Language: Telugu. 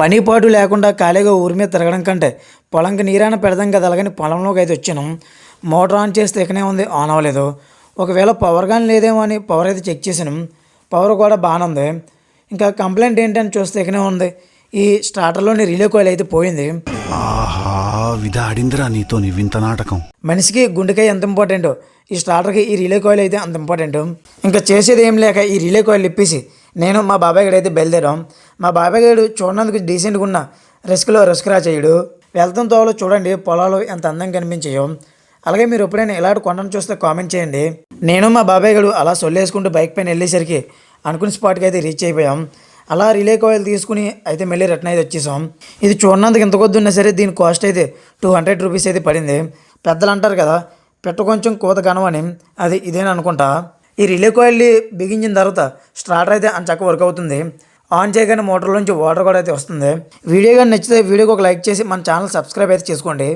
పని పాటు లేకుండా ఖాళీగా ఊరి మీద తిరగడం కంటే పొలంకి నీరైనా పెడదాం కదా అలాగని పొలంలోకి అయితే వచ్చాను. మోటార్ ఆన్ చేస్తే ఇకనే ఉంది, ఆన్ అవ్వలేదు. ఒకవేళ పవర్ కానీ లేదేమో అని పవర్ అయితే చెక్ చేసాను. పవర్ కూడా బాగానే ఉంది. ఇంకా కంప్లైంట్ ఏంటని చూస్తే ఇకనే ఉంది, ఈ స్టార్టర్లోని రిలే కాయిల్ అయితే పోయింది. ఆహా, విధాడిందిరా నీతో నీ వింత నాటకం. మనిషికి గుండెకాయ ఎంత ఇంపార్టెంటో ఈ స్టార్టర్కి ఈ రిలే కాయిల్ అయితే అంత ఇంపార్టెంట్. ఇంకా చేసేది ఏం లేక ఈ రిలే కాయిల్ ఇప్పేసి నేను మా బాబాయ్ గడు అయితే బయలుదేరాం. మా బాబాయ్ గడు చూడడానికి డీసెంట్గా ఉన్న రిస్క్ రా చేయడు. వెళ్తాం తోవలో చూడండి పొలాలు ఎంత అందంగా కనిపించాయో. అలాగే మీరు ఎప్పుడైనా ఇలాంటి కొండను చూస్తే కామెంట్ చేయండి. నేను మా బాబాయ్ గడు అలా సొల్లేసుకుంటూ బైక్ పైన వెళ్ళేసరికి అనుకున్న స్పాట్కి అయితే రీచ్ అయిపోయాం. అలా రిలే కాయిల్ తీసుకుని అయితే మళ్ళీ రిటర్న్ అయితే వచ్చేసాం. ఇది చూడనందుకు ఎంత కొద్ది ఉన్నా సరే దీని కాస్ట్ అయితే 200 రూపీస్ అయితే పడింది. పెద్దలు అంటారు కదా, పెట్ట కొంచెం కోత కనవని, అది ఇదేని అనుకుంటా. ఈ రిలే కాయిల్ని బిగించిన తర్వాత స్టార్టర్ అయితే చక్కగా వర్క్ అవుతుంది. ఆన్ చేయగానే మోటార్లోంచి వాటర్ కూడా అయితే వస్తుంది. వీడియో కానీ నచ్చితే వీడియోకి ఒక లైక్ చేసి మన ఛానల్ సబ్స్క్రైబ్ అయితే చేసుకోండి.